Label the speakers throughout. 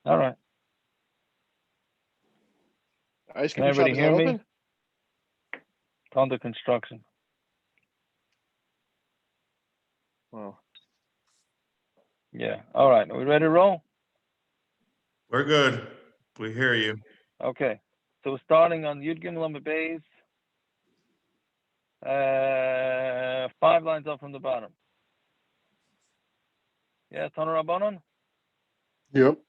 Speaker 1: All right.
Speaker 2: Ice
Speaker 1: Can
Speaker 2: cream shop
Speaker 1: everybody
Speaker 2: is
Speaker 1: hear
Speaker 2: not
Speaker 1: me?
Speaker 2: open?
Speaker 1: It's under construction.
Speaker 2: Wow.
Speaker 1: Yeah. All right. Are we ready to roll?
Speaker 3: We're good. We hear you.
Speaker 1: Okay. So we're starting on Yud Gimel Amud Beis. 5 lines up from the bottom. Yeah, Tanur Rabbanon?
Speaker 4: Yep.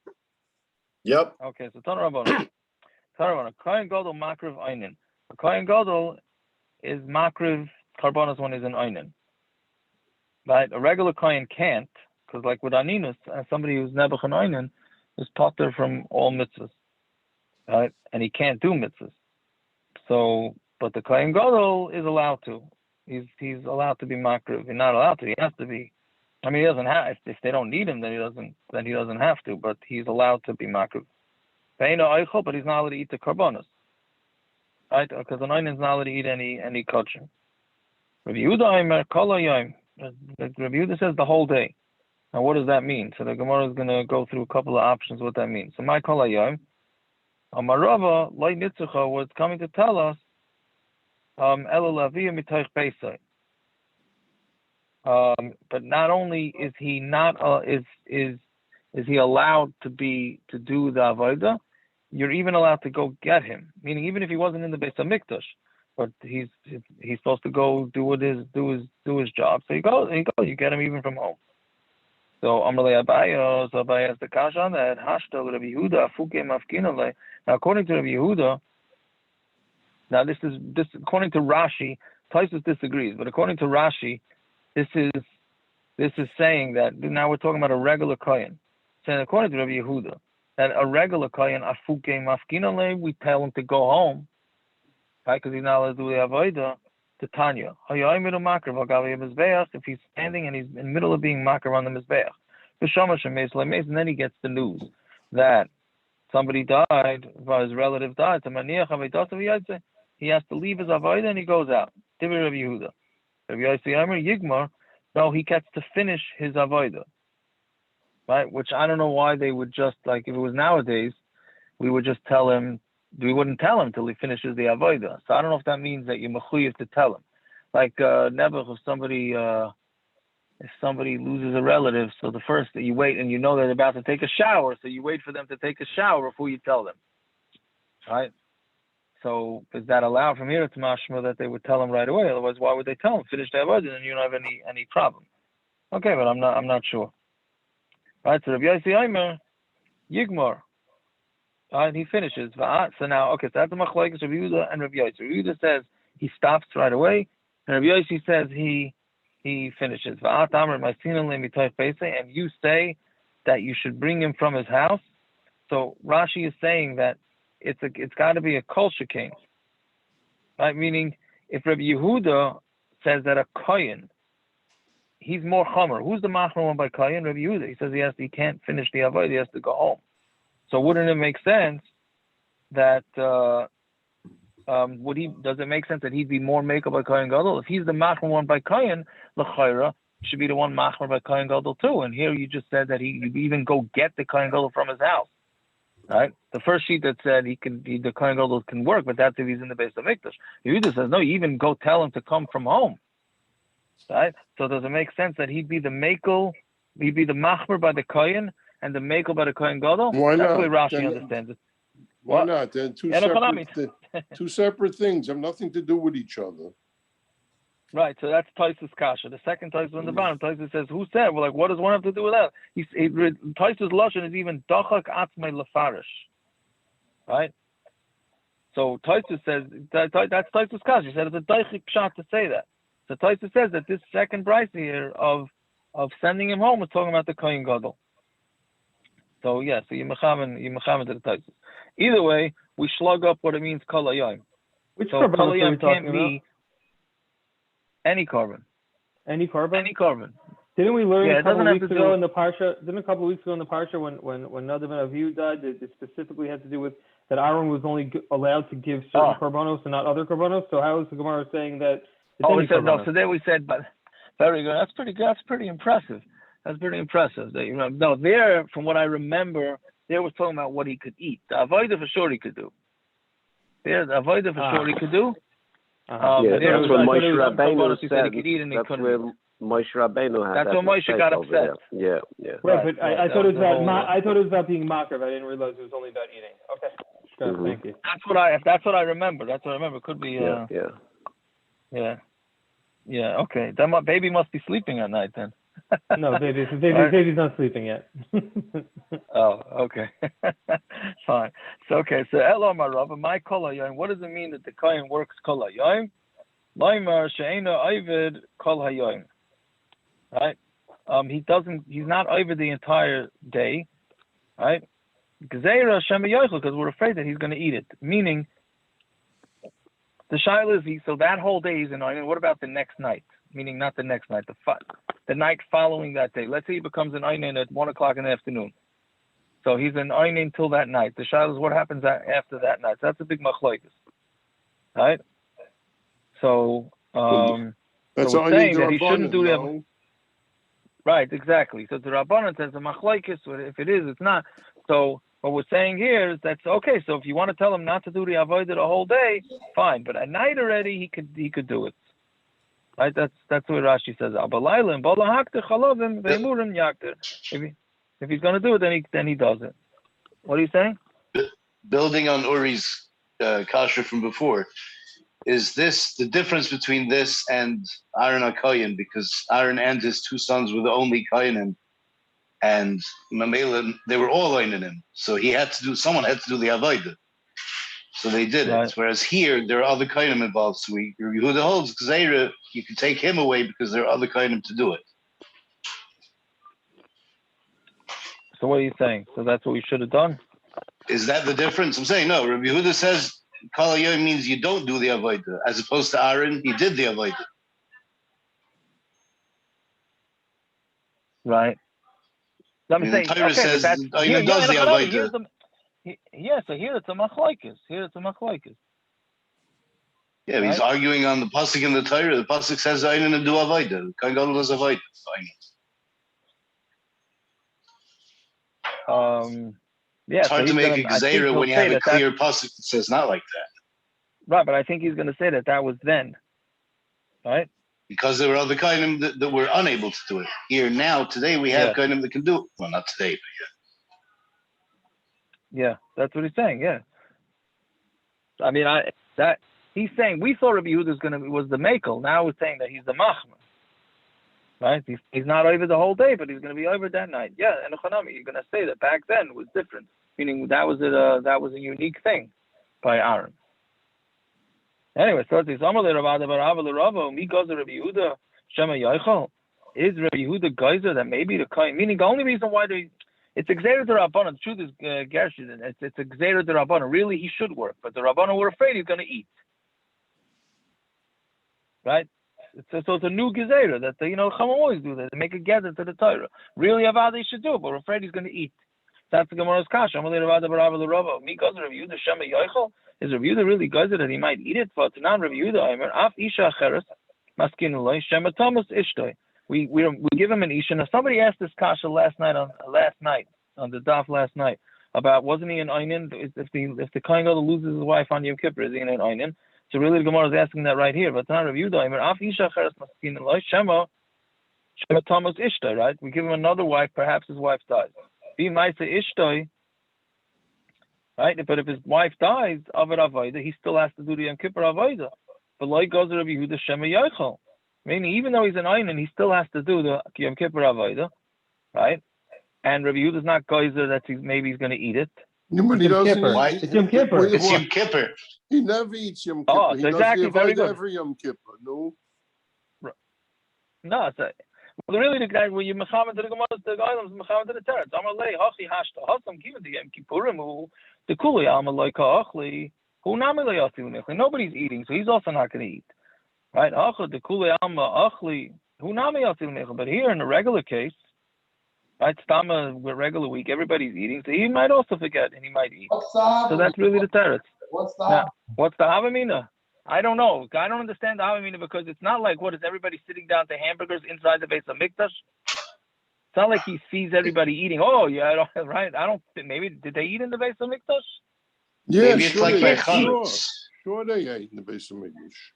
Speaker 1: Okay, so Tanur Rabbanon. Tanur Rabbanon. Kohen gadol makriv einin. A kohen gadol is makriv korbanos when he's in einin. Right? A regular kohen can't, because like with aninus, somebody who's nebuch in einin is potter from all mitzvahs. Right? And he can't do mitzvahs. So, but the kohen gadol is allowed to. He's allowed to be makriv. He's not allowed to. He has to be. I mean, he doesn't have. If they don't need him, then he doesn't have to. But he's allowed to be makriv. But he's not allowed to eat the korbanos, right? Because an onion is not allowed to eat any kosher. Rabbi Yehuda says the whole day. Now, what does that mean? So the Gemara is going to go through a couple of options what that means. So my kol hayom, Amarava loy nitzucha was coming to tell us, ela lavia mitoich beisai. But not only is he not is he allowed to do the avodah, you're even allowed to go get him. Meaning, even if he wasn't in the Beis Hamikdash, but he's supposed to go do his job. So you get him even from home. So Amalei Abaye, so Abaye has the kasha on that. Hashtal Rabbi Yehuda afuke mafkinale. Now, according to Rabbi Yehuda, now this according to Rashi, Taisus disagrees, but according to Rashi, this is saying that now we're talking about a regular kohen. Saying according to Rabbi Yehuda, that a regular kohen afuke mafkinale, we tell him to go home, right? Because he's not allowed to do the avodah. To Tanya, if he's standing and he's in the middle of being makar on the mizbeach, and then he gets the news that somebody died, his relative died. He has to leave his avodah and he goes out. Rabbi Yehuda, Rabbi Yigmar, no, he gets to finish his avodah, right? Which I don't know why they would just like if it was nowadays, we would just tell him. We wouldn't tell him till he finishes the avodah. So I don't know if that means that you're mechuyev to tell him. Like never if somebody loses a relative, so the first that you wait and you know they're about to take a shower, so you wait for them to take a shower before you tell them. Right? So is that allowed from here? It's mashma that they would tell him right away. Otherwise, why would they tell him finish the avodah and you don't have any problem? Okay, but I'm not sure. Right? So Rabbi Yossi Omer, Yigmar. And he finishes. So now, okay, so that's the Machlokes Rabbi Yehuda and Rabbi Yossi. Rabbi Yehuda says he stops right away, and Rabbi Yossi says he finishes. And you say that you should bring him from his house. So Rashi is saying that it's got to be a kol shekain, right? Meaning, if Rabbi Yehuda says that a kohen, he's more chomer. Who's the machmer one by kohen? Rabbi Yehuda. He says he can't finish the avodah. He has to go home. So wouldn't it make sense that does it make sense that he'd be more makeup by kohen gadol? If he's the machmer one by kohen, l'chayra should be the one machmer by kohen gadol too. And here you just said that you even go get the kohen gadol from his house, right? The first sheet that said the kohen gadol can work, but that's if he's in the Beis Hamikdash. Yehuda says no, you even go tell him to come from home, right? So does it make sense that he'd be the makel, he'd be the machmer by the kohen? And the makel by the kohen gadol?
Speaker 4: Why
Speaker 1: That's
Speaker 4: not?
Speaker 1: the way Rashi understands it.
Speaker 4: Why not? They're two separate things. Have nothing to do with each other.
Speaker 1: Right. So that's Taisus kasha. The second Taisus on the bottom. Taisus says, "Who said?" Well, like, what does one have to do with that? Taisus lashon is even dachak atzmei lefarish. Right. So Taisus says that's Taisus kasha. He said it's a daichik pshat to say that. So Taisus says that this second brayso here of sending him home is talking about the kohen gadol. So yeah, so you mechamen to the Taisus. Either way, we slug up what it means kol hayom.
Speaker 5: Which
Speaker 1: so
Speaker 5: korban
Speaker 1: kol
Speaker 5: are we
Speaker 1: hayom
Speaker 5: talking
Speaker 1: can't be any korban.
Speaker 5: Any korban?
Speaker 1: Any korban.
Speaker 5: Didn't we learn a couple of weeks ago in the parsha when Nadav and Avihu died, it specifically had to do with that Aaron was only allowed to give certain korbanos and not other korbanos? So how is the Gemara saying that?
Speaker 1: We said no. So there we said, but very good. That's pretty good. That's pretty impressive. That's pretty impressive. There, from what I remember, there was talking about what he could eat. The avodah for sure he could do. There's avodah for sure he could do.
Speaker 6: That's what Moshe Rabbeinu
Speaker 1: said he could eat and he
Speaker 6: that's
Speaker 1: couldn't.
Speaker 6: where Moshe Rabbeinu had.
Speaker 1: That's what Moshe got upset.
Speaker 6: Yeah.
Speaker 5: Right, but I thought it was I thought it was about being makriv. I didn't realize it was only about eating. Okay, sure, thank you.
Speaker 1: That's what I remember. That's what I remember. Could be. Yeah. Okay. That baby must be sleeping at night then.
Speaker 5: No, baby's not sleeping yet.
Speaker 1: Oh, okay. Fine. So Elo Marava, my kol hayoim. What does it mean that the kohen works kol hayoim? Laimar she'ena oived kol hayoim. Right? He's not over the entire day. Right? Gzeira shema yochel, because we're afraid that he's going to eat it. Meaning, the shaila is so that whole day he's in oinen. What about the next night? Meaning not the next night, the night following that day. Let's say he becomes an oinen at 1 o'clock in the afternoon. So he's an oinen till that night. The shaila is what happens after that night. So that's a big machlokes, right? So
Speaker 4: that's
Speaker 1: so we're saying that he
Speaker 4: rabbanon,
Speaker 1: shouldn't do that.
Speaker 4: no?
Speaker 1: Right, exactly. So the rabbanon says the machlokes. If it is, it's not. So what we're saying here is that's okay. So if you want to tell him not to do the avodah the whole day, fine. But at night already he could do it. Right, that's what Rashi says. If he's going to do it, then he does it. What are you saying?
Speaker 7: Building on Uri's kasha from before, is this the difference between this and Aaron HaKohen? Because Aaron and his two sons were the only kohenim, and Mamela, they were all oinim. So someone had to do the avodah. So they did it. Whereas here, there are other kohenim involved. So Yehuda holds Gzeira, you can take him away because there are other kohenim to do it.
Speaker 1: So what are you saying? So that's what we should have done?
Speaker 7: Is that the difference? I'm saying no. Rabbi Yehuda says Kol Hayoim means you don't do the avodah, as opposed to Aaron, he did the avodah.
Speaker 1: Right. I'm saying,
Speaker 7: the Torah says Aaron does the avodah.
Speaker 1: So here it's a machlokes.
Speaker 7: Yeah, he's arguing on the pasuk in the Torah. The pasuk says Aaron and do avodah. Kohen gadol does avodah. It's hard to make a gzeira when you have a clear pasuk that says not like that.
Speaker 1: Right, but I think he's going to say that was then, right?
Speaker 7: Because there were other kohenim that were unable to do it. Here now, today, we have kohenim that can do it. Well, not today, but
Speaker 1: yeah, that's what he's saying. Yeah, I mean, he's saying we thought Rabbi Yehuda was the makel. Now we're saying that he's the machmer. Right? He's not over the whole day, but he's going to be over that night. Yeah, and you're going to say that back then was different, meaning that was a unique thing by Aaron. Anyway, so it's Amalei Ravada Barav Ravo. Me goes to Rabbi Yehuda Shema Yochel. Is Rabbi Yehuda geyser that maybe the kohen? Meaning the only reason why it's Gzeira D'Rabbanan. The truth is, Gershon, it's Gzeira D'Rabbanan. Really, he should work, but the Rabbanan were afraid he's going to eat. Right? So it's a new Gzeira that Chacham always do that. They make a gather to the Torah. Really, Avada should do it, but we're afraid he's going to eat. That's the Gemara's kasha. Amalei Ravada Barav Ravo. Me goes to Rabbi Yehuda Shema Yochel. Is Rabbi Yehuda really geyser that he might eat it? But not Rabbi Yehuda. Aimer af isha acheres maskinu loy shema tamus ishtoi. We give him an isha. Now somebody asked this kasha last night on the daf last night about wasn't he an einin? If the kohen gadol loses his wife on Yom Kippur, is he an einin? So really the Gemara is asking that right here. But not Rabbi Yehuda. Aimer af isha acheres maskinu loy shema tamus ishtoi. Right? We give him another wife. Perhaps his wife dies. Be ma'isa ishtoi. Right, but if his wife dies, Avad Avodah, he still has to do the Yom Kippur Avodah. But like goes Rabbi Yehuda Shema Yochel, meaning even though he's an Einin, he still has to do the Yom Kippur Avodah, right? And Rabbi Yehuda's not geyser that maybe he's going to eat it.
Speaker 4: But he doesn't eat.
Speaker 5: It's Yom Kippur.
Speaker 7: It's Yom Kippur.
Speaker 4: He never eats Yom Kippur.
Speaker 1: Oh,
Speaker 4: he
Speaker 1: so exactly, very good.
Speaker 4: every Yom Kippur, no?
Speaker 1: No, it's well, really the guy when you mechamed to the Gemara, the items mechamed to the Teretz. Amalei hachi hashta hasam given to Yom Kippurim who the kuli amalei ka'achli who namalei asilnechli. Nobody's eating, so he's also not going to eat, right? Achad the kuli alma achli who namalei asilnechli. But here in the regular case, right, stama with regular week, everybody's eating, so he might also forget and he might eat. So that's really the Teretz.
Speaker 8: What's the
Speaker 1: now, what's the Havamina? I don't know. I don't understand the Havamina because it's not like what is everybody sitting down to hamburgers inside the base of Mikdash? It's not like he sees everybody eating. Oh, yeah, right. I don't. Maybe did they eat in the Beis Hamikdash?
Speaker 4: Yeah,
Speaker 7: Maybe it's like by chametz.
Speaker 4: Sure, they ate in the Beis Hamikdash.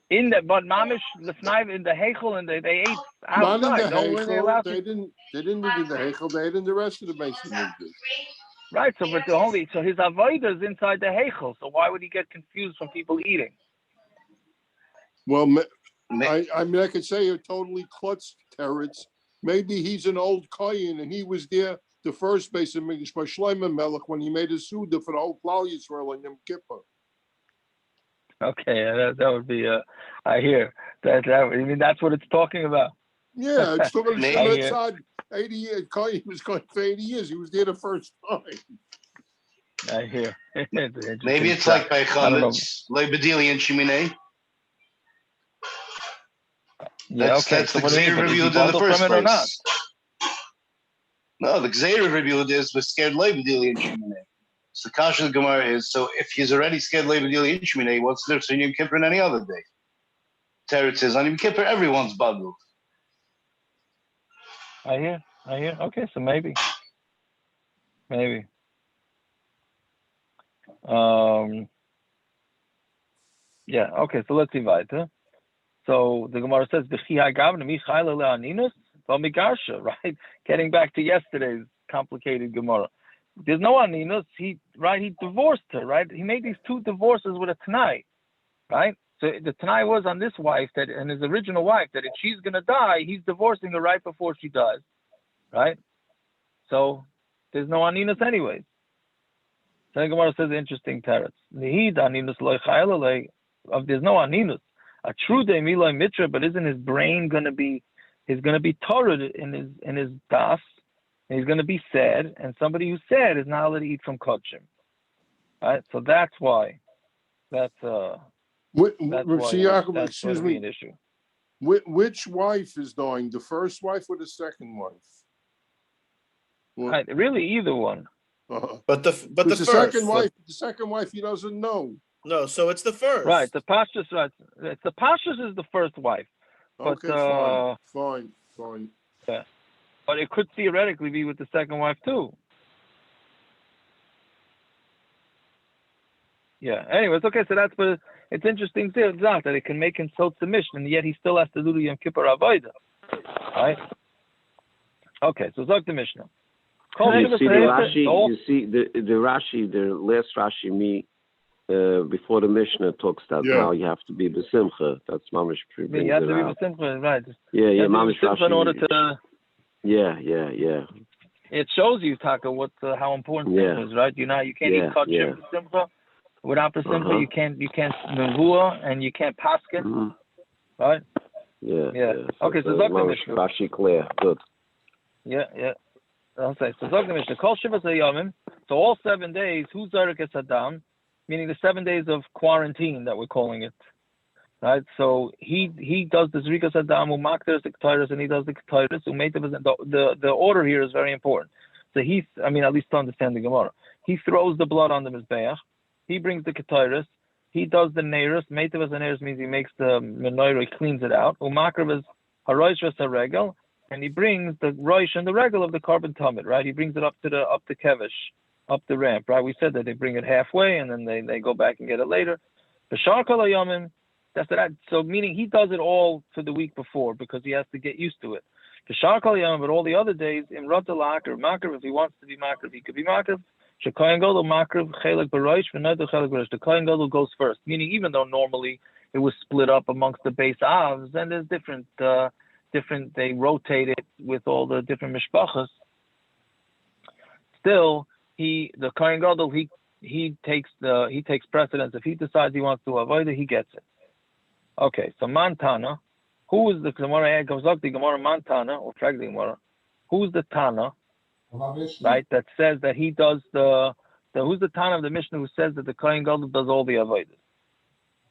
Speaker 1: In the but mamish l'fnai in the hechel, and they ate outside.
Speaker 4: Not in the
Speaker 1: No, were they allowed
Speaker 4: Hechel.
Speaker 1: to?
Speaker 4: They didn't eat in the Hechel. They ate in the rest of the Beis Hamikdash.
Speaker 1: Right. So, but his avodah is inside the hechel. So why would he get confused from people eating?
Speaker 4: Well, I mean, I could say a totally klutz teretz. Maybe he's an old kohen and he was there the first Beis Hamikdash by Shlomo Melech when he made a suda for the whole Klal Yisrael in Yom Kippur.
Speaker 1: Okay, that would be. I hear that. I mean, that's what it's talking about.
Speaker 4: Yeah, it's talking about Shlomo 80 years. Kohen was going for 80 years. He was there the first time.
Speaker 1: I hear.
Speaker 7: Maybe it's like by chametz, like bedili and shimine.
Speaker 1: Yeah,
Speaker 7: That's the Gzeir review in the first place. No, the Gzeir review is was scared leibedili and shimine. So the kasha of the Gemara is, so if he's already scared leibedili and shimine, what's the difference between Yom Kippur and any other day? Teretz says on Yom Kippur everyone's badul.
Speaker 1: I hear. Okay, so maybe. Yeah. Okay, so let's see weiter. So the Gemara says, right? Getting back to yesterday's complicated Gemara. There's no aninus. He divorced her, right? He made these two divorces with a tanai, right? So the tanai was on this wife and his original wife that if she's gonna die, he's divorcing her right before she dies, right? So there's no aninus anyways. Then Gemara says interesting teretz. Nihid aninus loy chayla there's no aninus. A true day miloi mitra, but isn't his brain he's gonna be torrid in his das, and he's gonna be sad, and somebody who's sad is not allowed to eat from kodshim. Right? So that's why. That's
Speaker 4: excuse me.
Speaker 1: An issue.
Speaker 4: Which wife is dying? The first wife or the second wife?
Speaker 1: Right, really, either one.
Speaker 3: But the
Speaker 4: second wife he doesn't know.
Speaker 3: No, so it's the first.
Speaker 1: Right, the pashtus, right? The pashtus is the first wife. But,
Speaker 4: okay, fine.
Speaker 1: Yeah, but it could theoretically be with the second wife too. Yeah. Anyways, okay. So but it's interesting too that it can make him so submission, and yet he still has to do the Yom Kippur avodah, right? Okay. So Zog the Mishna.
Speaker 6: You see the Rashi. You see the Rashi, the last Rashi before the Mishnah talks about how you have to be besimcha. That's mamish.
Speaker 1: You have to be besimcha, right?
Speaker 6: Yeah, mamish Rashi.
Speaker 1: In order to.
Speaker 6: Yeah.
Speaker 1: It shows you, Taka, how important simcha is, right? You can't eat kosher besimcha. Without besimcha, you can't nevuah and you can't paskin, right?
Speaker 6: Yeah.
Speaker 1: Okay, so Zog the Mishnah.
Speaker 6: Rashi clear, good.
Speaker 1: Yeah. I'll say so. Zog the Mishnah. Kol shivas hayamim. So all 7 days, who's zarek adam, meaning the 7 days of quarantine that we're calling it, right? So he does the zrikas adam, umakter the ketores, and he does the ketores. The order here is very important. So at least to understand the Gemara, he throws the blood on the mizbeach. He brings the ketores. He does the neiros. Meitav as a neiros means he makes the menora, he cleans it out. Umakter is harosh v'saregel. And he brings the roish and the regel of the korban tameh, right? He brings it up to kevish, up the ramp, right? We said that they bring it halfway and then they go back and get it later. B'shar kol hayamim, that's that. So meaning he does it all for the week before because he has to get used to it. B'shar kol hayamim, but all the other days, imrat alak or makriv, if he wants to be makriv, he could be makriv. Shekohen gadol makriv chelik b'roish v'neder chelik b'roish. The kohen gadol goes first, meaning even though normally it was split up amongst the base avs, and there's different, they rotate it with all the different mishpachas. Still, the kohen gadol, he takes precedence. If he decides he wants to avoid it, he gets it. Okay, so Mantana, who is the Gemara? Comes up the Gemara Mantana or Fragli Gemara. Who's the Tana? Right, that says that he does who's the Tana of the Mishna who says that the kohen gadol does all the avodah?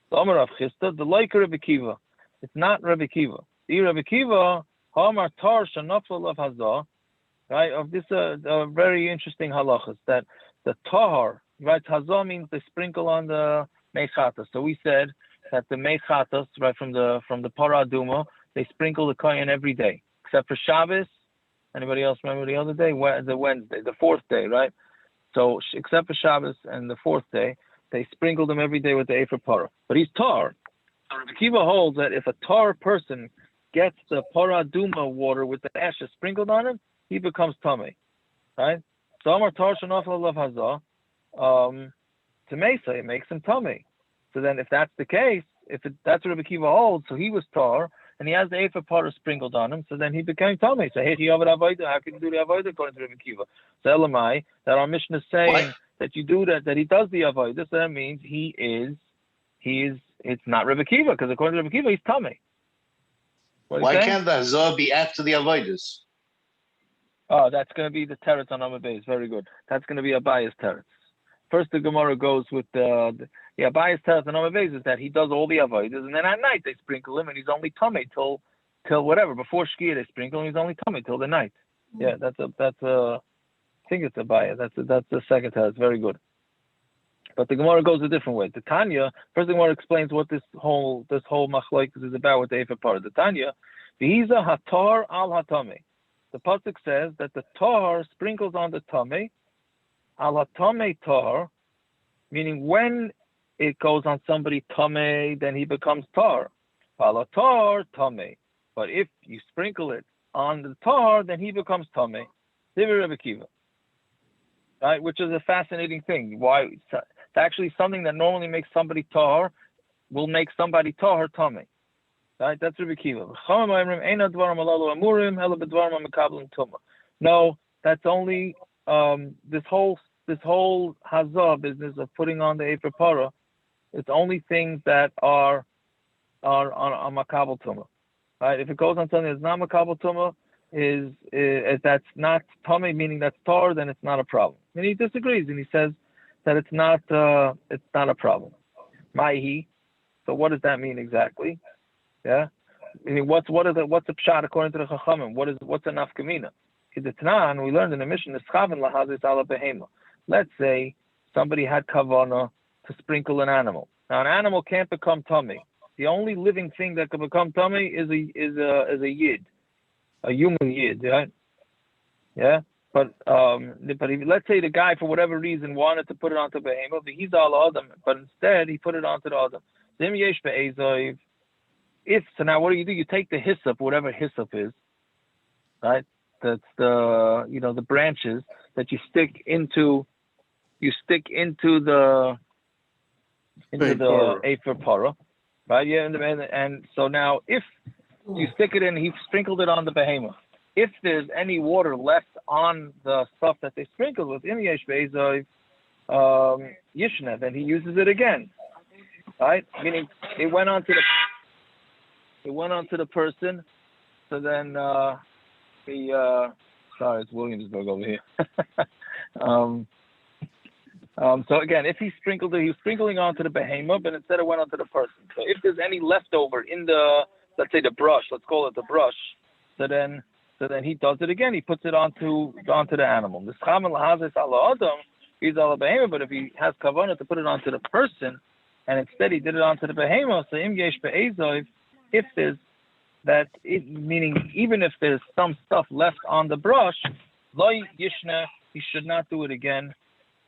Speaker 1: So Amar Rav Chisda, the like Rabbi Kiva. It's not Rabbi Kiva. Rabbi Kiva, Hamar Tar Shanafal of Hazah, right? Of this very interesting halachas that the tahor, right? Hazah means they sprinkle on the chatas. So we said that the chatas, right, from the paraduma, they sprinkle the kohen every day, except for Shabbos Anybody else remember the other day? The Wednesday, the fourth day, right? So except for Shabbos and the fourth day, they sprinkled him every day with the Efer Parah. But he's tar. So Rabbi Akiva holds that if a tar person gets the Parah Duma water with the ashes sprinkled on him, he becomes tameh, right? So Amar tar shenafal alav hazah, to Mesa, it makes him tameh. So then if that's the case, that's what Rabbi Akiva holds, so he was tar, and he has the Efer Parah sprinkled on him, so then he became tameh. So hey, how can you do the avodah according to Rabbi Akiva? So Elamai, that our Mishna is saying that you do that he does the avodah, so that means it's not Rabbi Akiva, because according to Rabbi Akiva, he's tameh.
Speaker 7: Why can't the hazah be after the avodas?
Speaker 1: Oh, that's going to be the teretz on Amud Beis. Very good. That's going to be a bias teretz. First, the Gemara goes with the bias teretz on Amud Beis is that he does all the avodas, and then at night they sprinkle him, and he's only tameh till whatever. Before Shkia they sprinkle him, he's only tameh till the night. Yeah, that's I think it's a bias. That's the second teretz. Very good. But the Gemara goes a different way. The Tanya, first the Gemara explains what this whole Machlokes is about with the Efer Parah. The Tanya, v'hiza hatar al hatameh. The pasuk says that the tahor sprinkles on the tameh, al hatameh tahor, meaning when it goes on somebody tameh, then he becomes tar. Al hatar tameh. But if you sprinkle it on the tahor, then he becomes tameh. Divrei Rabbi Akiva. Right, which is a fascinating thing. Why? It's actually something that normally makes somebody tahor will make somebody tahor tameh. Right, that's Rabbi Akiva. No, that's only this whole hazah business of putting on the Efer Parah. It's only things that are on makabel tumah. Right, if it goes on something that's not makabel tumah, is that's not tameh, meaning that's tar, then it's not a problem. And he disagrees, and he says that it's not a problem. Maihi. So what does that mean exactly? Yeah, I mean, what's the pshat according to the Chachamim? What's a nafkamina? Kedetnan, we learned in the Mishna, let's say somebody had kavana to sprinkle an animal. Now an animal can't become tameh. The only living thing that can become tameh is a yid, a human yid, right? Yeah. But if, let's say the guy for whatever reason wanted to put it onto behemoth, he's all adam, but instead he put it onto the adam. So now what do? You take the hyssop, whatever hyssop is, right? That's the branches that you stick into the Efer Parah, right? Yeah, and so now if you stick it in, he sprinkled it on the behemoth. If there's any water left on the stuff that they sprinkled with, Yishna, then he uses it again, right? Meaning it went on to the person. So then sorry, it's Williamsburg over here. So again, if he sprinkled it, he was sprinkling onto the behemoth, but instead it went onto the person. So if there's any leftover in the, let's say the brush, let's call it the brush, so then he does it again. He puts it onto the animal. This chamel hazes ala adam, he's ala behemoth. But if he has kavanah to put it onto the person, and instead he did it onto the behemoth, so im yesh be'ezov, if there's meaning even if there's some stuff left on the brush, loy yishna, he should not do it again.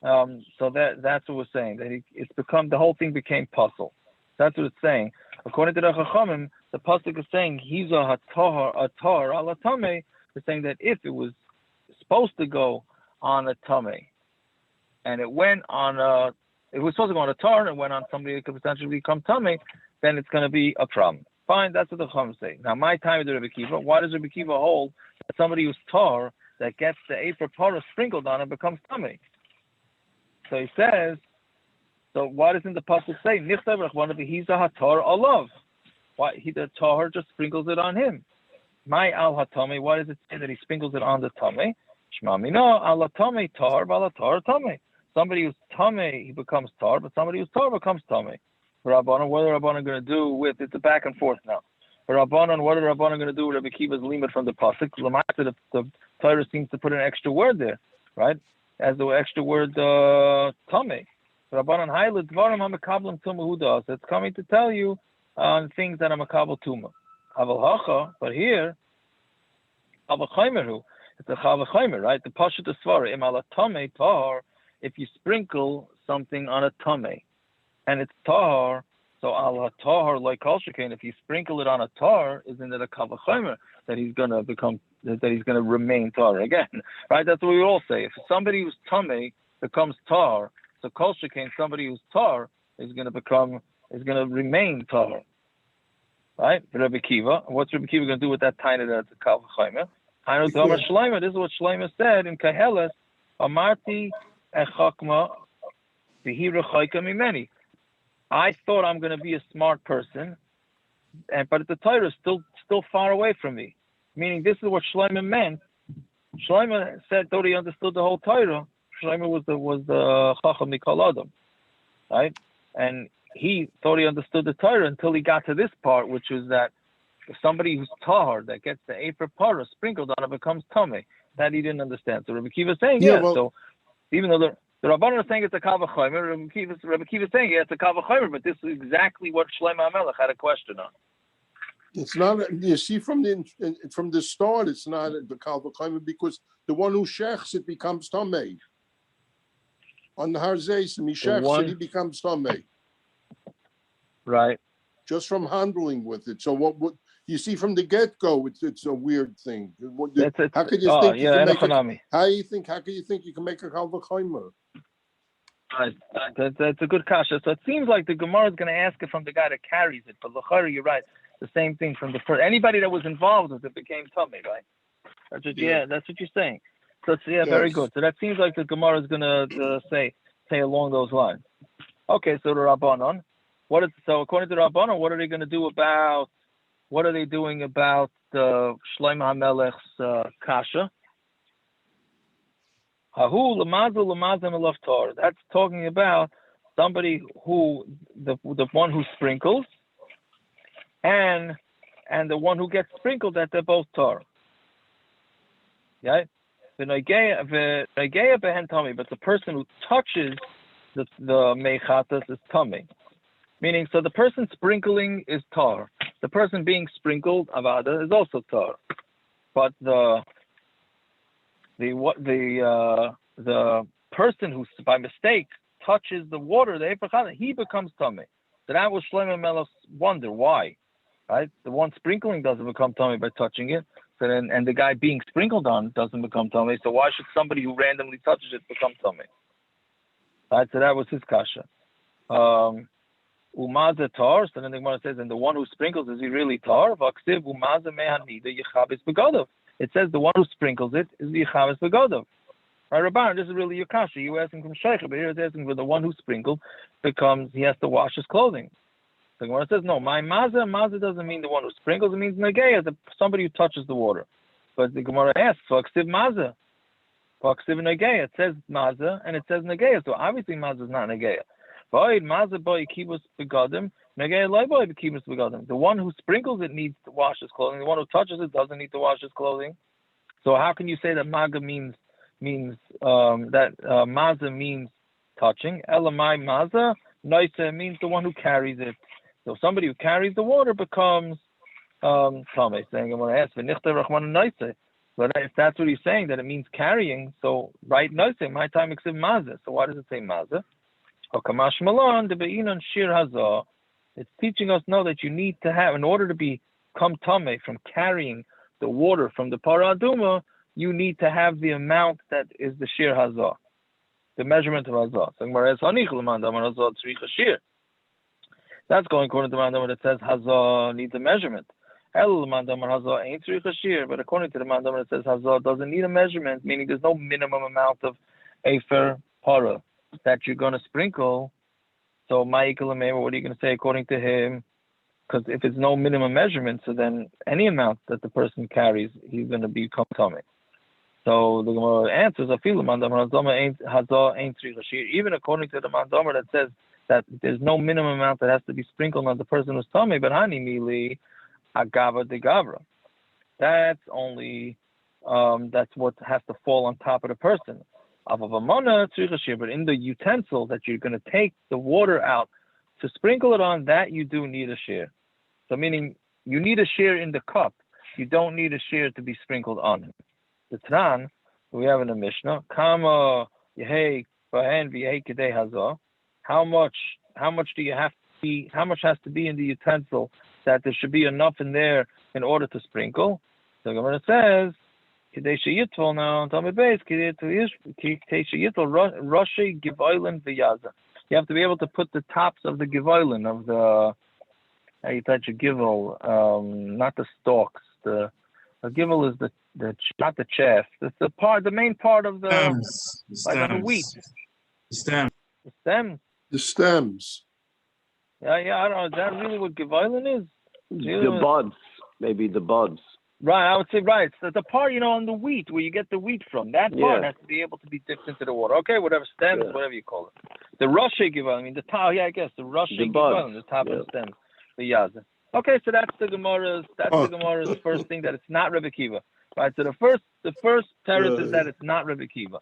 Speaker 1: So that's what we're saying. That it's become, the whole thing became puzzle. That's what it's saying. According to the Chachamim, the pasuk is saying he's a tahor ala tameh. It's saying that if it was supposed to go on a tameh, and it went on it was supposed to go on a tar and it went on somebody that could potentially become tameh, then it's going to be a problem. Fine, that's what the Chachamim say. Now, my time is Rabbi Akiva. Why does Rabbi Akiva hold that somebody who's tar that gets the Efer Parah sprinkled on it becomes tameh? So he says, so why doesn't the pasuk say nichtav one of the he's a hatar alav? Why the tahor just sprinkles it on him? My al hatame. Why does it say that he sprinkles it on the tameh? Shma mina al hatame tar val tar tameh. Somebody who's tameh he becomes tar, but somebody who's tar becomes tameh. Rabbanon, what are Rabbanon going to do with it's a back and forth now? Rabbanon, what are Rabbanon going to do with Rabbi Akiva's limit from the pasuk? The Torah seems to put an extra word there, right? As the extra word tameh. Rabbanon highlight dvarim hamakablim tumah hudas. It's coming to tell you on things that are makabel tumah. Aval hacha, but here, aval chaymeru. It's a chavachomer, right? The pashat svara im ala tameh tahor. If you sprinkle something on a tameh, and it's tahor, so ala tahor like kol shekain. If you sprinkle it on a tahor, isn't it a chavachomer that he's gonna remain tahor again, right? That's what we all say. If somebody who's tameh becomes tahor, so kol shekain, somebody who's tahor is gonna remain tahor. Right? Rabbi Akiva. What's Rabbi Akiva going to do with that tiny that's a kal v'chaymer? This is what Shlomo said in Kaheles. Amarti echakma v'hi rechayka mimeni. I thought I'm going to be a smart person, but the Torah is still far away from me. Meaning, this is what Shlomo meant. Shlomo said, though he understood the whole Torah, Shlomo was the chacham mikol adam, right? And he thought he understood the Torah until he got to this part, which is that somebody who's tahor, that gets the Ephra parah sprinkled on it, becomes tameh. That he didn't understand. So Rabbi Akiva is saying, so even though the Rabbanan are saying it's a kal v'chaymer, Rabbi Akiva is saying it's a kal v'chaymer, but this is exactly what Shlomo HaMelech had a question on.
Speaker 4: It's not. You see, from the start, it's not the kal v'chaymer, because the one who shechs it becomes tameh. On the Har Zeis, and he shechs it, he becomes tameh.
Speaker 1: Right.
Speaker 4: Just from handling with it. So what you see from the get-go, it's a weird thing. How could you think you can make how could you think you can make a kal v'chaymer?
Speaker 1: Right. That's a good kasha. So it seems like the Gemara is going to ask it from the guy that carries it. But l'chara, you're right. The same thing from the first. Anybody that was involved with it became tameh, right? That's what you're saying. So it's, very good. So that seems like the Gemara is going to say along those lines. Okay, so the Rabbanon. So according to the Rabbanon, what are they going to do about? What are they doing about Shlomo HaMelech's kasha? Hahu l'mazel l'mazel tar. That's talking about somebody who the one who sprinkles, and the one who gets sprinkled, that they're both tar. Yeah. But the person who touches the mechatas is tameh. Meaning, so the person sprinkling is tar. The person being sprinkled, avada, is also tar. But the person who by mistake touches the water, he becomes tameh. So that was Shlomo HaMelech's wonder. Why? Right? The one sprinkling doesn't become tameh by touching it. So then, and the guy being sprinkled on doesn't become tameh. So why should somebody who randomly touches it become tameh? Right? So that was his kasha. Umaza tar. So then the Gemara says, and the one who sprinkles, is he really tar? Vaksiv umaza mehanida yichabis begodav. It says the one who sprinkles it is the yichabis begodav. Right, Rabban, this is really your kasha. You asking from Sheikh, but here it's asking for the one who sprinkled he has to wash his clothing. The Gemara says, no, my maza doesn't mean the one who sprinkles, it means negeya, somebody who touches the water. But the Gemara asks, vaksiv maza. Vaksiv negeya. It says maza and it says negeya. So obviously maza is not negeya. The one who sprinkles it needs to wash his clothing. The one who touches it doesn't need to wash his clothing. So how can you say that maga means that maza means touching? Elamai maza noisa means the one who carries it. So somebody who carries the water becomes tameh. Saying I'm going to ask v'nichta rachman noisa. But if that's what he's saying, that it means carrying, so right noisa my time except maza. So why does it say maza? It's teaching us now that you need to have, in order to become tameh from carrying the water from the parah aduma, you need to have the amount that is the shir hazah, the measurement of hazah. That's going according to the mandam that says hazah needs a measurement. But according to the mandam that says hazah doesn't need a measurement, meaning there's no minimum amount of efer parah that you're going to sprinkle. So Ma'ikal, what are you going to say according to him? Because if it's no minimum measurement, so then any amount that the person carries, he's going to become tameh. So the Gemara answers, even according to the mandamar that says that there's no minimum amount that has to be sprinkled on the person who's tameh, but hani mili agava de gavra. That's only that's what has to fall on top of the person. But in the utensil that you're going to take the water out to sprinkle it on, that you do need a shear. So meaning you need a shear in the cup. You don't need a shear to be sprinkled on it. the Tran we have in the Mishnah. Kama yehei kohen v'yehei kedei hazah. How much do you have to be? How much has to be in the utensil that there should be enough in there in order to sprinkle? So Gemara says, kedei sheyitol now tameh beis kedei sheyitol rashi givoilin v'yaza. You have to be able to put the tops of the givoilin of the. How you touch a givol, not the stalks. The givol is the not the chaff. It's the main part of the
Speaker 3: stems.
Speaker 1: like on the wheat.
Speaker 3: The stems.
Speaker 1: The stems.
Speaker 4: The stems.
Speaker 1: Yeah. I don't know. Is that really what givoilin is?
Speaker 6: The buds, maybe the buds.
Speaker 1: Right, I would say right. So the part on the wheat where you get the wheat from, that part has to be able to be dipped into the water. Okay, whatever stems, whatever you call it. The rashi givoilin, I mean the top. Yeah, I guess the rashi givoilin, the top of the stems. The yaza. Okay, so that's the Gemara's first thing that it's not Rebbe Kiva. Right, so the first teretz is that it's not Rebbe Kiva.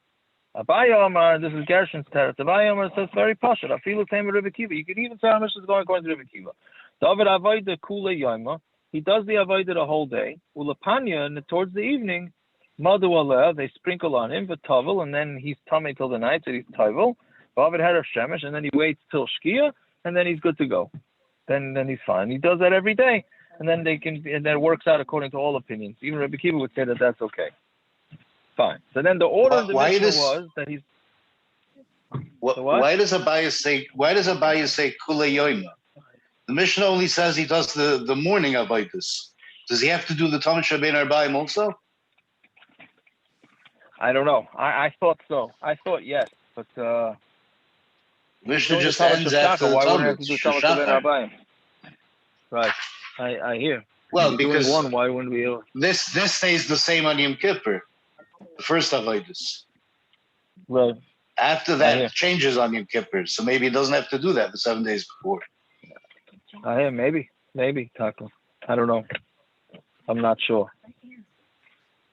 Speaker 1: Abaye Omar, this is Gershon's teretz. Abaye Omar says very pashut. Afilu same with Rebbe Kiva. You can even say our Mishnah is going according to Rebbe Kiva. David avoida kule yoma. He does the avoida the whole day. Ulapanya, and towards the evening, madu aleh, they sprinkle on him v'tavel, and then he's tameh till the night, so he's tavel. David had a shemesh, and then he waits till shkia, and then he's good to go. Then he's fine. He does that every day, and then that works out according to all opinions. Even Rebbe Kiva would say that that's okay. Fine. So then the order of the Mishnah was that he's.
Speaker 7: Why does Abaye say kule yoima? The Mishnah only says he does the morning avodas. Does he have to do the tameh shebein arbaim also?
Speaker 1: I don't know. I thought so. I thought yes, but.
Speaker 7: Mishnah just ends after the tameh.
Speaker 1: Right. I hear.
Speaker 7: Well, because
Speaker 1: one, why wouldn't we?
Speaker 7: This stays the same on Yom Kippur, the first avodas.
Speaker 1: Right.
Speaker 7: After that, it changes on Yom Kippur, so maybe he doesn't have to do that the 7 days before.
Speaker 1: I hear. Maybe, Taco. I don't know. I'm not sure.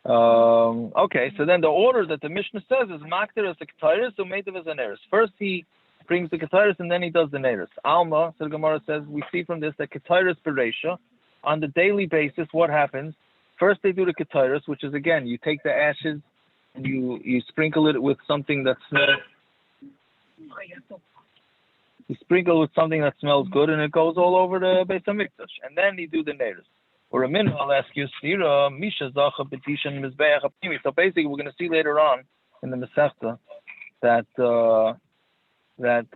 Speaker 1: Okay, so then the order that the Mishnah says is makter as a ketores, so made of as an eres. First he brings the ketores and then he does the neres. Alma, so the Gemara says, we see from this that ketores bereisha, on the daily basis, what happens? First they do the ketores, which is again, you take the ashes and you sprinkle it with something that smells. You sprinkle with something that smells good and it goes all over the Beis HaMikdash. And then you do the neres. Or a minhag, I'll ask you, Sira, Misha Zacha B'Tishan Mizbeach HaPnimi. So basically we're going to see later on in the Masechta that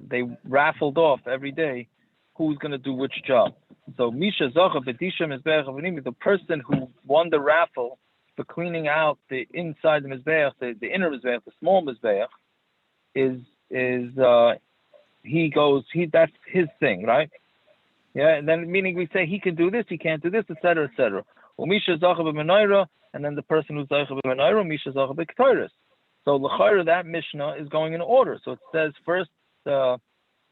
Speaker 1: they raffled off every day who's going to do which job. So Misha Zacha B'Tishan Mizbeach HaPnimi, the person who won the raffle for cleaning out the inside the Mizbeach, the inner Mizbeach, the small Mizbeach, that's his thing, right? Yeah, and then meaning we say he can do this, he can't do this, etc., etc. Well, Misha Zacha b'menora, and then the person who's Zacha b'menora, Misha Zacha b'ketores. So l'chayra, that Mishnah is going in order. So it says first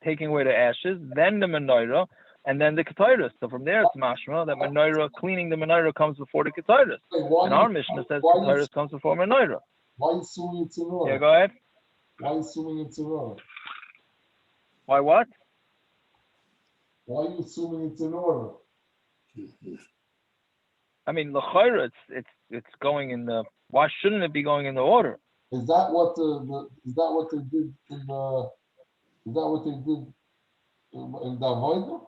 Speaker 1: taking away the ashes, then the menora, and then the ketores. So from there it's mashma that menora, cleaning the menora comes before the ketores. And our Mishnah says ketores comes before menora.
Speaker 8: Why you assuming it's in order?
Speaker 1: Yeah, go ahead.
Speaker 8: Why you assuming it's in order?
Speaker 1: Why what?
Speaker 8: Why are you assuming it's in order?
Speaker 1: I mean, l'chayra, it's going in the. Why shouldn't it be going in the order?
Speaker 8: Is that what they did in the? Is that what they did in the avodah?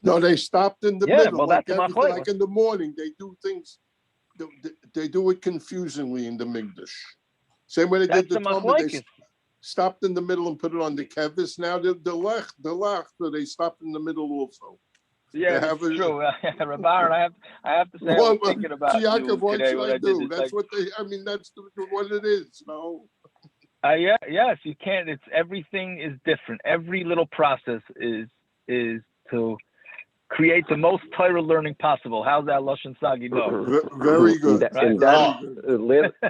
Speaker 4: No, they stopped in the middle.
Speaker 1: Well, that's
Speaker 4: like in the morning, they do things. They do it confusingly in the Migdash. Same way they did the tameh. They stopped in the middle and put it on the kevis. Now the lech, they stopped in the middle also.
Speaker 1: Yeah, that's true. Rabbi, I have to say, I was thinking about
Speaker 4: Yaakov, what
Speaker 1: today
Speaker 4: should
Speaker 1: when
Speaker 4: I
Speaker 1: I
Speaker 4: do?
Speaker 1: did this.
Speaker 4: That's what they. I mean, that's what it is. No.
Speaker 1: Yes, you can't. It's everything is different. Every little process is to create the most Torah learning possible. How's that Lashon Sagi know?
Speaker 4: Very good.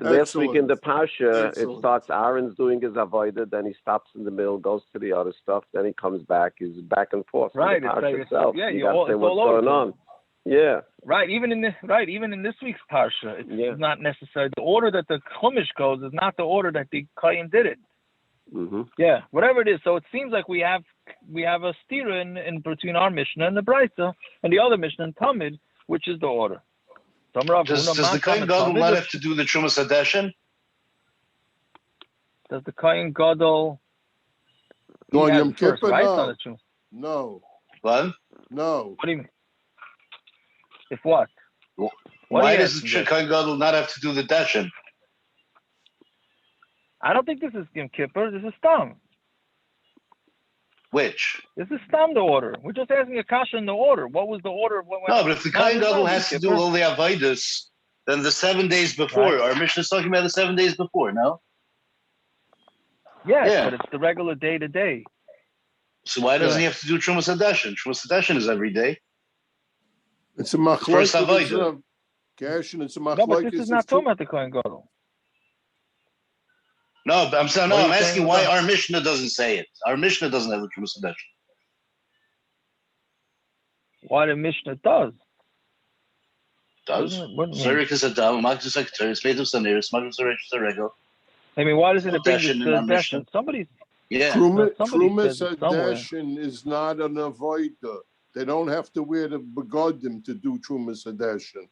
Speaker 6: Last week in the Parsha, it starts Aaron's doing his avodah, then he stops in the middle, goes to the other stuff, then he comes back. He's back and forth.
Speaker 1: Right.
Speaker 6: The Parsha itself.
Speaker 1: Yeah,
Speaker 6: you got to say what's going on. Yeah.
Speaker 1: Right. Even in this week's Parsha, it's not necessary. The order that the Chumash goes is not the order that the kohen did it.
Speaker 6: Mm-hmm.
Speaker 1: Yeah, whatever it is. So it seems like we have a stira in between our Mishnah and the Brisa and the other Mishnah and Talmud, which is the order.
Speaker 7: Does the kohen gadol not have to do the Trumas Hadeshin?
Speaker 1: Does the kohen gadol
Speaker 4: on Yom Kippur?
Speaker 1: No.
Speaker 7: What?
Speaker 4: No.
Speaker 1: What do you mean? If what?
Speaker 7: Why does the kohen gadol not have to do the Deshin?
Speaker 1: I don't think this is Yom Kippur. This is Stam.
Speaker 7: Which?
Speaker 1: This is Stam, the order. We're just asking a kasha in the order. What was the order?
Speaker 7: No, but if the kohen gadol has to do all the avodas, then the 7 days before,
Speaker 1: right.
Speaker 7: Our Mishna is talking about the 7 days before, no?
Speaker 1: Yes, but it's the regular day to day.
Speaker 7: So why doesn't he have to do Trumas Hadeshin? Trumas Hadeshin is every day.
Speaker 4: It's a machlokes.
Speaker 7: First avodah.
Speaker 4: It's a machlokes.
Speaker 1: No, but this is not talking about the kohen gadol.
Speaker 7: No, I'm saying, I'm asking why our Mishna doesn't say it. Our Mishna doesn't have the Trumas Hadeshin.
Speaker 1: Why the Mishna does?
Speaker 7: Does? Zurich is a dam, Max is a ketores, made of saneris, Max is a regal.
Speaker 1: I mean, why doesn't it bring the Deshin? Somebody's...
Speaker 7: Yeah.
Speaker 4: Trumas Hadeshin is not an avodah. They don't have to wear the begodim to do Trumas Hadeshin.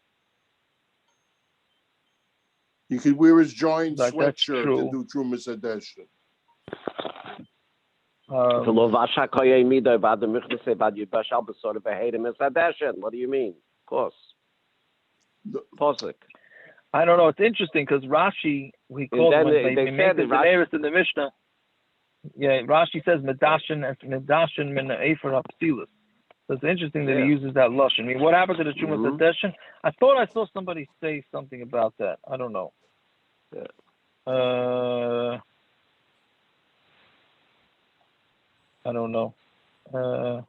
Speaker 4: He could wear his giant sweatshirt to do Trumas Hadeshin.
Speaker 6: What do you mean? Of course. Posik.
Speaker 1: I don't know. It's interesting because Rashi, we call it when they make the Daenerys in the Mishnah. Yeah, Rashi says Medashin min Efer Hapsilus. So it's interesting that he uses that lush. I mean, what happened to the Trumas Hadeshin? I thought I saw somebody say something about that. I don't know. I don't know.
Speaker 6: For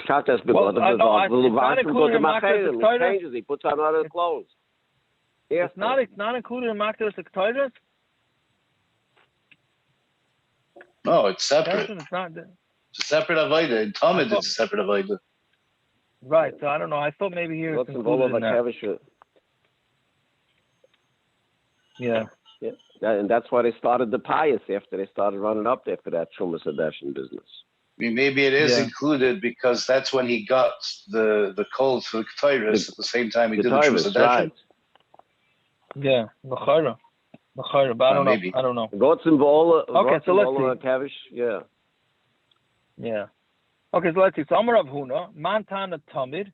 Speaker 6: chataas, he puts on other clothes.
Speaker 1: It's not included in Machlokes the ketores?
Speaker 7: No, it's separate.
Speaker 1: It's not.
Speaker 7: It's a separate avodah. In tameh, it's a separate avodah.
Speaker 1: Right. So I don't know. I thought maybe here it's included in that.
Speaker 6: Yeah. And that's why they started the pious after they started running up there for that Trumas Hadeshin business.
Speaker 7: I mean, maybe it is included because that's when he got the cold for the ketores at the same time he did the Trumas Hadeshin. Right.
Speaker 1: Yeah, Mechara. But I don't know. I don't know.
Speaker 6: What's involved?
Speaker 1: Okay, so let's
Speaker 6: see.
Speaker 1: Yeah. Okay, so let's see. So Amar Rav Huna, Man Tana Tamid.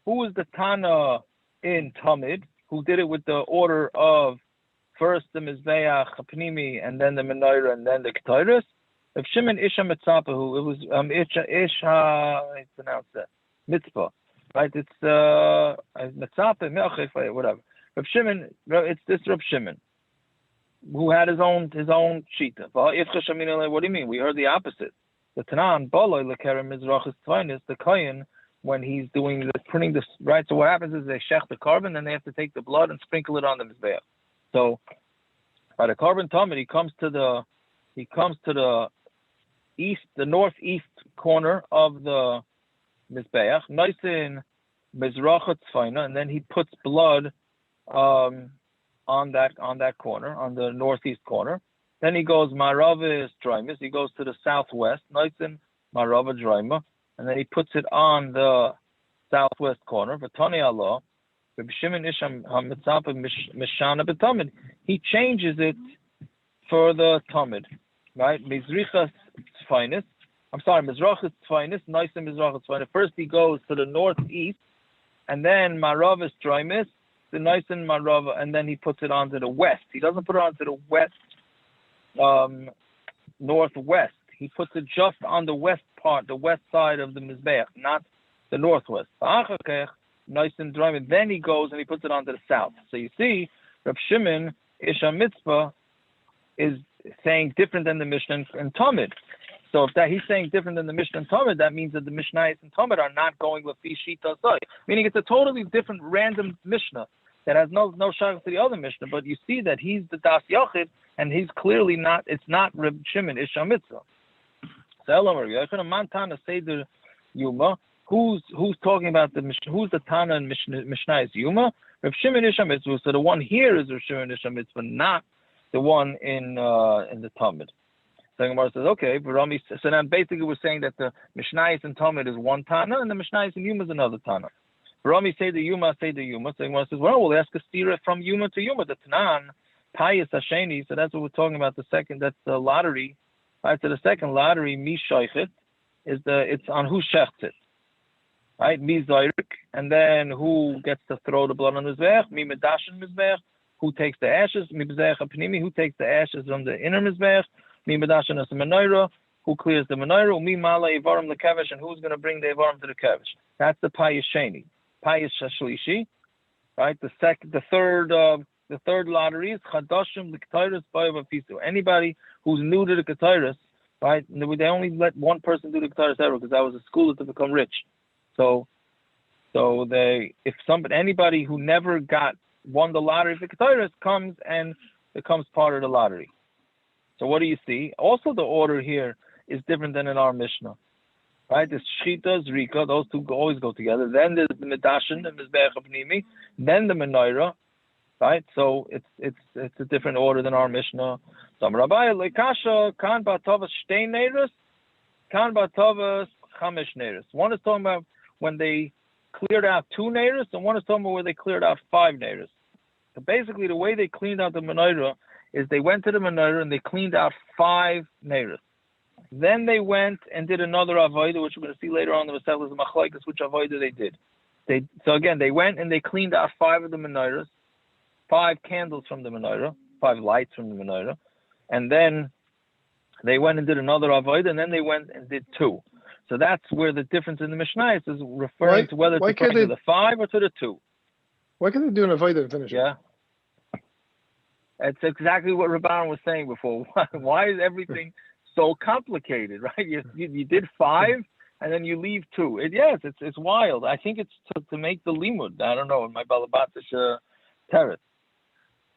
Speaker 1: Who was the Tana in Tamid who did it with the order of first the Mizbeach, Pnimi, and then the menora, and then the ketores? If Shimon Isha Mitzapahu, it was Isha, I pronounce that, Mitzvah, right? It's Mitzapah, whatever. Rav Shimon, it's this Rav Shimon, who had his own shita. What do you mean? We heard the opposite. The Tanan, Baloi Lekerem Mizrachis Tvainis, the kohen, when he's doing the printing this, right? So what happens is they shech the korban, then they have to take the blood and sprinkle it on the mizbeach. So by the korban tamid, he comes to the east, the northeast corner of the mizbeach, nice in Mizrachat Tvaina, and then he puts blood on that corner, on the northeast corner. Then he goes Marava Draimas, he goes to the southwest, nice in Marava Draima, and then he puts it on the southwest corner. V'tani Allah, he changes it for the tamid, right? Mizrachas Tfainis. Mizrachas Tfainis, nice in Mizrachas Tfainis. First he goes to the northeast, and then Marava Draimas, the nice in Marava, and then he puts it onto the west. He doesn't put it onto the west, northwest. He puts it just on the west part, the west side of the Mizbeach, not the northwest. Nice and dry. Then he goes and he puts it onto the south. So you see, Rav Shimon Isha Mitzvah is saying different than the Mishnah and Talmud. So if he's saying different than the Mishnah and Talmud, that means that the Mishnah and Talmud are not going with Shita Zay. Meaning it's a totally different random Mishnah that has no shayach to the other Mishnah. But you see that he's the Das Yachid, and he's clearly not. It's not Rav Shimon Isha Mitzvah. So Elamar Yechon Mantana Seder Yoma. Who's talking about the Mishnah? Who's the Tana and Mishnah is Yoma? Rav Shimon Isha Mitzvah. So the one here is Rav Shimon Isha Mitzvah, not the one in the Talmud. So Gemara says, okay, Rami. So then basically we're saying that the Mishnayos and Talmud is one Tana, and the Mishnayos and Yoma is another Tana. Rami say the Yoma, say the Yoma. So Gemara says, well, we'll ask a stira from Yoma to Yoma. The Tanan, Payas Hasheni. So that's what we're talking about. The second, that's the lottery. Right. So the second lottery, Mi Shoichet, it's on who shechts it. Right, Mi Zayrik, and then who gets to throw the blood on the Mizbech, Mi Medashin Mizbech, who takes the ashes, Mi Bezech HaPnimi, who takes the ashes from the inner Mizbech, Mi Medashin as the menora, who clears the menora, Mi Mala Evarim the Kevish, and who's going to bring the Evarim to the Kevish. That's the Payas Sheni. Payas Shashlishi, right? The third lottery is Chadashim the ketores Bayav Afisu. Anybody who's new to the ketores, right? They only let one person do the ketores ever because that was a school to become rich. So anybody who never won the lottery for ketores comes and becomes part of the lottery. So what do you see? Also, the order here is different than in our Mishnah, right? There's Shchita, Zrika, those two always go together. Then there's the Medashin, the Mizbech HaPnimi, then the menora, right? So it's a different order than our Mishnah. Sam Rabbi Lekasha Kan Batavas Shtei Neiros, Kan Batavas Chamish Neiros. One is talking about when they cleared out 2 neiros, and one is talking about where they cleared out 5 neiros. So basically, the way they cleaned out the menora is they went to the menora and they cleaned out 5 neiros. Then they went and did another avodah, which we're going to see later on in the Machlokes, Machlokes, which avodah they did. So again, they went and they cleaned out 5 of the menoras, 5 candles from the menora, 5 lights from the menora, and then they went and did another avodah, and then they went and did 2. So that's where the difference in the Mishnah is referring to whether it's referring to the 5 or to the 2.
Speaker 2: Why can't they do an avodah and finish it?
Speaker 1: Yeah. It's exactly what Rabban was saying before. Why is everything so complicated, right? You did 5 and then you leave 2. It's wild. I think it's to make the limud. I don't know, in my Balabatish teretz.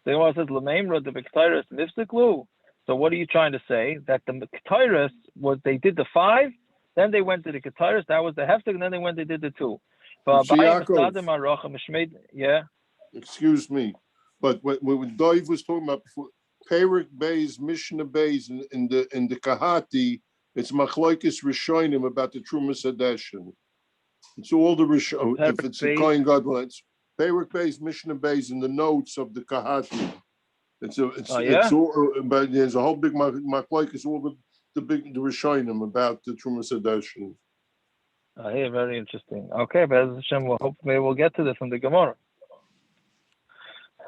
Speaker 1: The one says, L'meimra, the ketores nifstiklu. So what are you trying to say? That the ketores was, they did the 5, then they went to the ketores, that was the heftig, and then they went and did the 2. But yeah.
Speaker 4: Excuse me, but when Dave was talking about before, Perik Beis, Mishna Beis, in the Kahati, it's Machlokes Rishonim about the Trumas Hadeshin. It's all the Rishonim. If it's a kohen gadol, it's Perik Beis, Mishna Beis in the notes of the Kahati. It's all, but there's a whole big Machlokes, all the Rishonim about the Trumas Hadeshin.
Speaker 1: Yeah, very interesting. Okay, but Hashem, hopefully we'll get to this in the Gemara.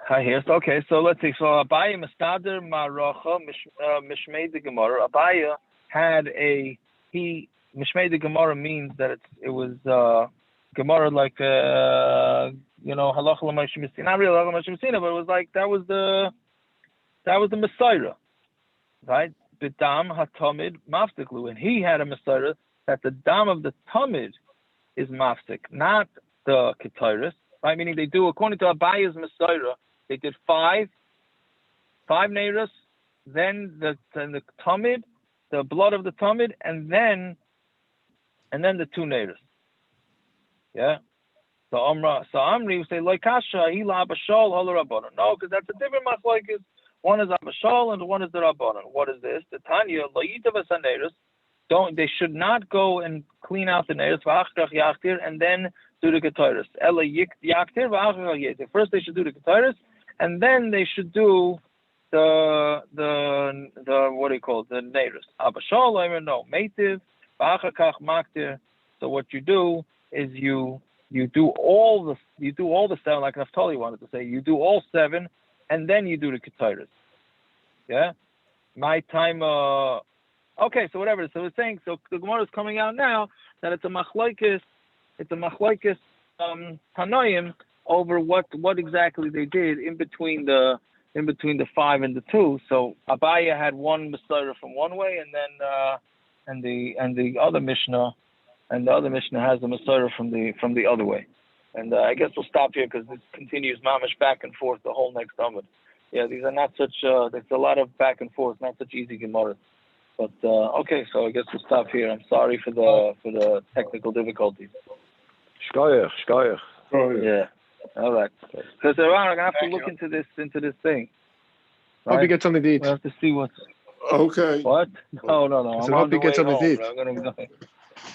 Speaker 1: Okay, so let's see. So Abaya Mastader Maracha Mishmei the Gemara. Abaya had Mishmei the Gemara means that it was Gemara like halacha l'mayshim misina, not really halacha l'mayshim misina, but it was like that was the Messiah, right? B'dam hatamid maftiklu, and he had a Messiah that the dam of the tamid is mafsik, not the ketores, right? Meaning they do, according to Abaya's Messiah, they did 5 neiros, then the tamid, the blood of the tamid, and then the 2 neiros. Yeah. So Amri would say like kasha hila abashal hola rabbanon. No, because that's a different machlokes. One is abashal and one is the rabbanon. What is this? The Tanya loyitavas neiros. They should not go and clean out the neiros v'achrach yaktir and then do the ketores. Ela yaktir v'achrach yaktir. First they should do the ketores, and then they should do the what do you call it? The neiros. Abashal no meitiv v'achrach maktir. So what you do is you do all the 7, like Naftali wanted to say. You do all 7, and then you do the ketores. Yeah, my time. Okay, so whatever. So it's saying, so the Gemara is coming out now that it's a machlokes tanoim over what exactly they did in between the 5 and the 2. So Abaya had one Messiah from one way, and then the other Mishnah has the Messiah from the other way. And I guess we'll stop here because this continues mamish back and forth the whole next Amud. Yeah, these are not such. There's a lot of back and forth, not such easy Gemara. But okay, so I guess we'll stop here. I'm sorry for the technical difficulties.
Speaker 6: Shkoyach.
Speaker 1: Yeah. All right. Because I'm gonna have to look into this thing.
Speaker 2: Right? Hope you get something to eat.
Speaker 1: We have to see what's.
Speaker 4: Okay.
Speaker 1: What? No.
Speaker 2: I
Speaker 1: I'm
Speaker 2: hope
Speaker 1: on the
Speaker 2: he gets
Speaker 1: way
Speaker 2: on the
Speaker 1: home.
Speaker 2: date.
Speaker 1: I'm gonna go.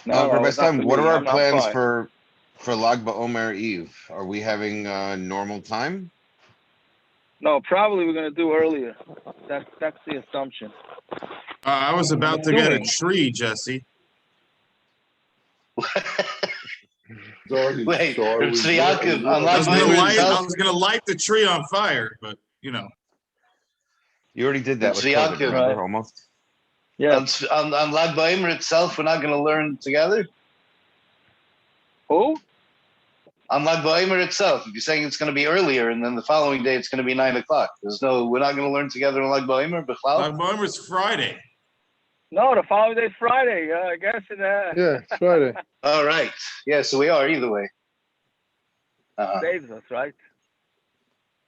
Speaker 9: Rabbi
Speaker 1: it's not
Speaker 9: Stam,
Speaker 1: for
Speaker 9: what
Speaker 1: me.
Speaker 9: are our
Speaker 1: I'm
Speaker 9: plans
Speaker 1: fine.
Speaker 9: for Lag BaOmer Eve? Are we having normal time?
Speaker 1: No, probably we're gonna do earlier. That's the assumption.
Speaker 3: I was about to get a tree, Jesse.
Speaker 7: Wait,
Speaker 4: Sorry.
Speaker 7: Tzvi Yaakov, on
Speaker 3: I
Speaker 7: Lag
Speaker 3: was gonna
Speaker 7: BaOmer
Speaker 3: light. I
Speaker 7: itself,
Speaker 3: was gonna light the tree on fire, but you know.
Speaker 9: You already did that with
Speaker 7: Tzvi
Speaker 9: COVID,
Speaker 7: Yaakov,
Speaker 9: remember?
Speaker 1: right.
Speaker 9: Almost.
Speaker 1: Yeah.
Speaker 7: on Lag BaOmer itself, we're not going to learn together?
Speaker 1: Who?
Speaker 7: On Lag BaOmer itself, if you're saying it's going to be earlier and then the following day it's going to be 9 o'clock, we're not going to learn together on Lag BaOmer,
Speaker 3: Lag BaOmer's Friday.
Speaker 1: No, the following day's Friday. I guess.
Speaker 2: Yeah, it's Friday.
Speaker 7: All right. Yeah, so we are either way.
Speaker 1: Saves us, right?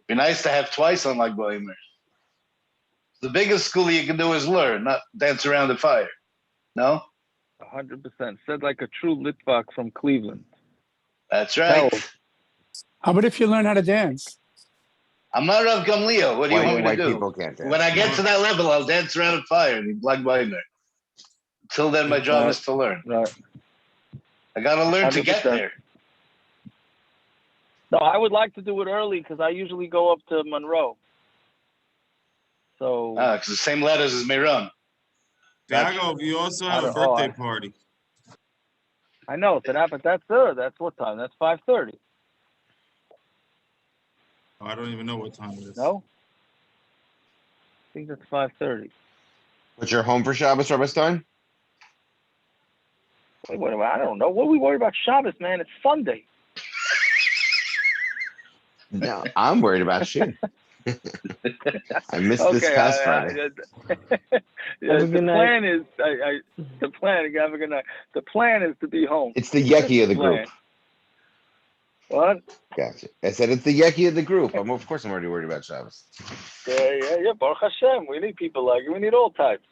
Speaker 7: Be nice to have twice on Lag BaOmer. The biggest school you can do is learn, not dance around the fire. No?
Speaker 1: 100%. Said like a true Litvak from Cleveland.
Speaker 7: That's right.
Speaker 1: Hell.
Speaker 10: How about if you learn how to dance?
Speaker 7: I'm not Rav Gamliel. What do you want me to
Speaker 9: White
Speaker 7: do?
Speaker 9: people can't dance.
Speaker 7: When I get to that level, I'll dance around the fire and be Lag BaOmer. Till then, my job is to learn.
Speaker 1: Right.
Speaker 7: I got to learn to get
Speaker 1: 100%.
Speaker 7: there.
Speaker 1: No, I would like to do it early because I usually go up to Monroe. So.
Speaker 7: Because the same letters as Miran.
Speaker 3: Diago, you also have a birthday party.
Speaker 1: I know, but that's what time? That's 5:30.
Speaker 3: Oh, I don't even know what time it is.
Speaker 1: No? I think that's 5:30.
Speaker 9: But you're home for Shabbos, Rabbi Stein?
Speaker 1: Wait, I don't know. What are we worried about Shabbos, man? It's Sunday.
Speaker 9: No, I'm worried about you. I missed this past Friday.
Speaker 1: The plan is the plan is to be home.
Speaker 9: It's the Yeki of the group.
Speaker 1: What?
Speaker 9: Gotcha. I said it's the Yeki of the group. Of course I'm already worried about Shabbos.
Speaker 1: Yeah. Baruch Hashem. We need people like you. We need all types.